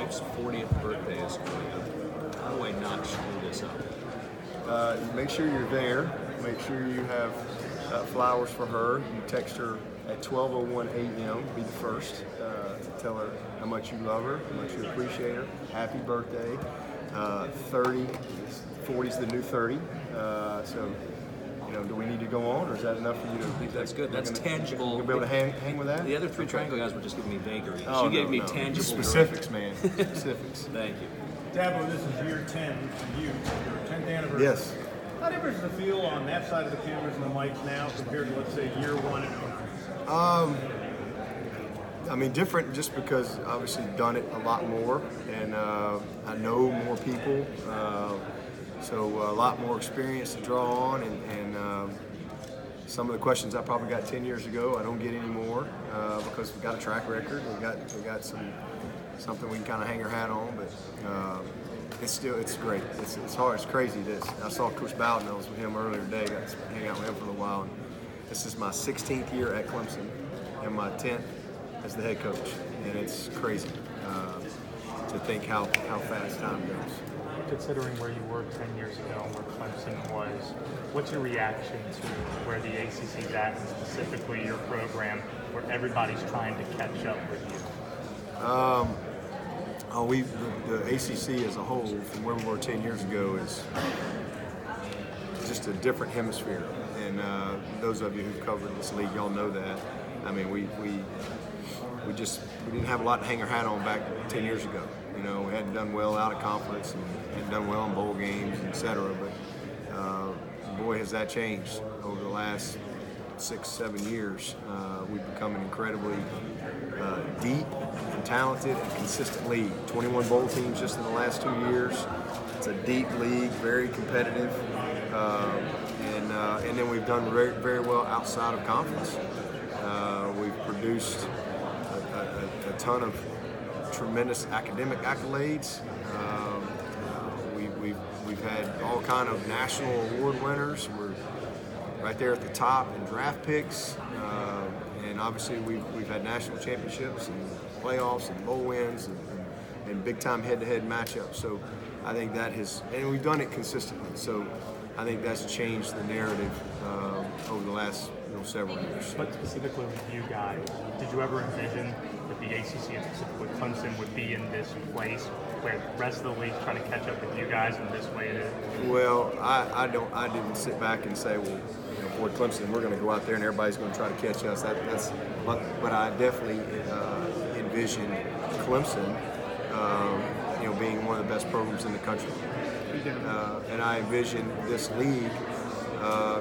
wife's 40th birthday is coming up. How do I not screw this up? Make sure you're there. Make sure you have flowers for her. You text her at 12:01 a.m. Be the first to tell her how much you love her, how much you appreciate her. Happy birthday. 40 is the new 30. So, do we need to go on, or is that enough for you to? I think that's good. That's tangible. You'll be able to hang with that? The other 3 triangle guys were just giving me vagary. Oh, she gave me tangible specifics, man. Specifics. Thank you. Dabo, this is year 10 for you, your 10th anniversary. Yes. How different is the feel on that side of the cameras and the mics now compared to, let's say, year 1 and 0? Different just because obviously done it a lot more, and I know more people, so a lot more experience to draw on, and some of the questions I probably got 10 years ago I don't get anymore because we've got a track record, we got something we can kind of hang our hat on, but it's great. It's hard. It's crazy. I saw Coach Bowden. I was with him earlier today. Got to hang out with him for a little while. And this is my 16th year at Clemson and my 10th as the head coach, and it's crazy to think how fast time goes. Considering where you were 10 years ago and where Clemson was, what's your reaction to where the ACC is at, and specifically your program, where everybody's trying to catch up with you? The ACC as a whole, from where we were 10 years ago, is just a different hemisphere. And those of you who've covered this league, y'all know that. I mean, we didn't have a lot to hang our hat on back 10 years ago. We hadn't done well out of conference and hadn't done well in bowl games, etc. But boy, has that changed over the last 6-7 years. We've become an incredibly deep and talented and consistent league. 21 bowl teams just in the last 2 years. It's a deep league, very competitive, and then we've done very, very well outside of conference. We've produced a ton of tremendous academic accolades. We've had all kind of national award winners. We're right there at the top in draft picks, and obviously we've had national championships and playoffs and bowl wins and big time head-to-head matchups. So I think that and we've done it consistently. So I think that's changed the narrative over the last several years. But specifically with you guys, did you ever envision that the ACC and specifically Clemson would be in this place where the rest of the league's trying to catch up with you guys, and this way it is? Well, I didn't sit back and say, well, boy, Clemson, we're going to go out there and everybody's going to try to catch us. But I definitely envision Clemson, being one of the best programs in the country, and I envision this league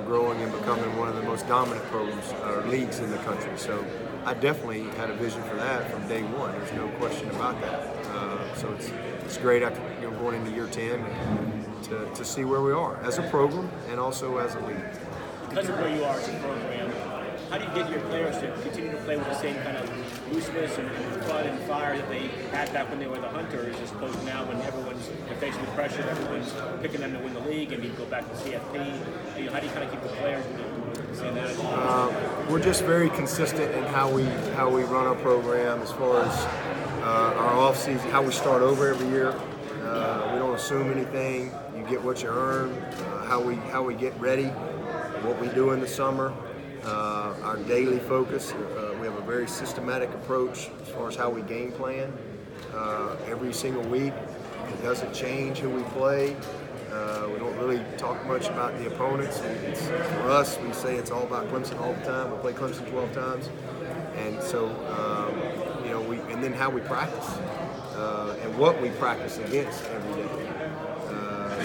growing and becoming one of the most dominant programs or leagues in the country. So I definitely had a vision for that from day one. There's no question about that. So it's great after going into year 10 to see where we are as a program and also as a league. Because of where you are as a program, how do you get your players to continue to play with the same kind of looseness and fun and fire that they had back when they were the Hunters, as opposed to now when they're facing the pressure, everyone's picking them to win the league and you go back to CFP? How do you kind of keep the players with the same attitude? We're just very consistent in how we run our program as far as our off season, how we start over every year. We don't assume anything. You get what you earn. How we get ready, what we do in the summer. Our daily focus, we have a very systematic approach as far as how we game plan every single week. It doesn't change who we play. We don't really talk much about the opponents. For us, we say it's all about Clemson all the time. We play Clemson 12 times. And so, and then how we practice and what we practice against every day.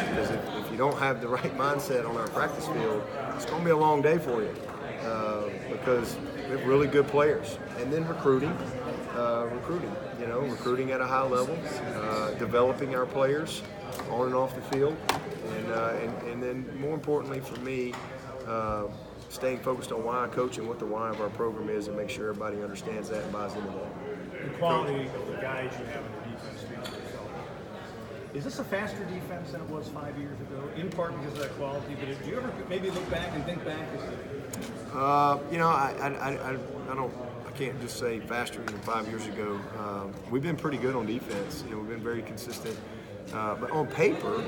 Because if you don't have the right mindset on our practice field, it's going to be a long day for you. Because we have really good players, and then recruiting at a high level, developing our players on and off the field, and then more importantly for me, staying focused on why I coach and what the why of our program is, and make sure everybody understands that and buys into that. The quality of the guys you have in the defense speaks for itself. Is this a faster defense than it was 5 years ago? In part because of that quality, but do you ever maybe look back and think back? I can't just say faster than 5 years ago. We've been pretty good on defense. We've been very consistent. But on paper,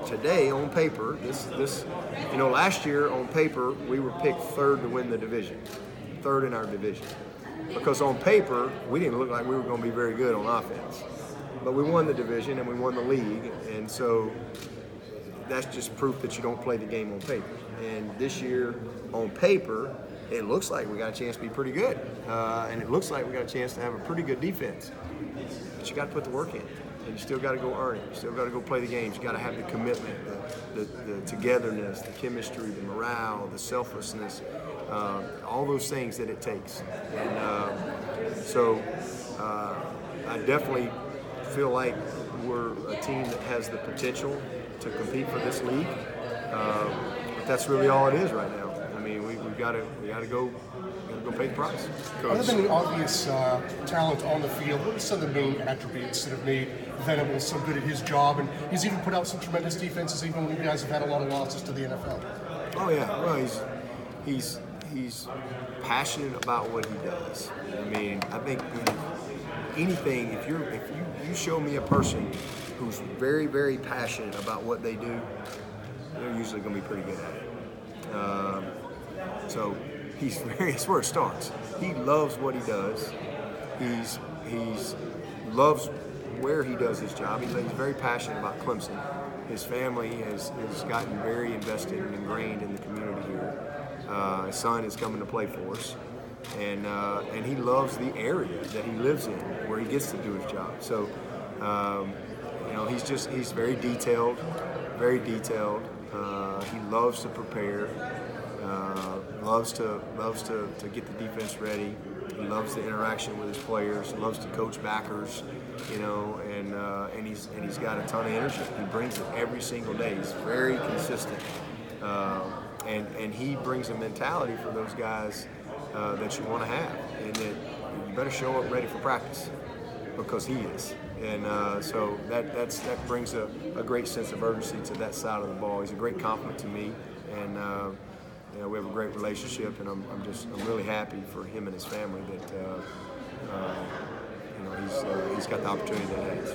today on paper, last year on paper we were picked third to win the division, third in our division, because on paper we didn't look like we were going to be very good on offense. But we won the division and we won the league, and so that's just proof that you don't play the game on paper. And this year, on paper, it looks like we got a chance to be pretty good, and it looks like we got a chance to have a pretty good defense. But you got to put the work in, and you still got to go earn it. You still got to go play the games. You got to have the commitment, the togetherness, the chemistry, the morale, the selflessness, all those things that it takes. And so I definitely feel like we're a team that has the potential to compete for this league. But that's really all it is right now. We've got to go pay the price. Other than the obvious talent on the field, what are some of the main attributes that have made Venable so good at his job? And he's even put out some tremendous defenses, even when you guys have had a lot of losses to the NFL. Oh yeah, well he's passionate about what he does. I think anything, if you show me a person who's very, very passionate about what they do, they're usually going to be pretty good at it. So that's where it starts. He loves what he does. He's loves where he does his job. He's very passionate about Clemson. His family has gotten very invested and ingrained in the community here. His son is coming to play for us, and he loves the area that he lives in, where he gets to do his job. So, he's very detailed, very detailed. He loves to prepare. Loves to get the defense ready. He loves the interaction with his players. Loves to coach backers, and he's got a ton of energy. He brings it every single day. He's very consistent, and he brings a mentality for those guys that you want to have, and that you better show up ready for practice, because he is. And so that brings a great sense of urgency to that side of the ball. He's a great compliment to me, and we have a great relationship, and I'm really happy for him and his family that he's got the opportunity that he has.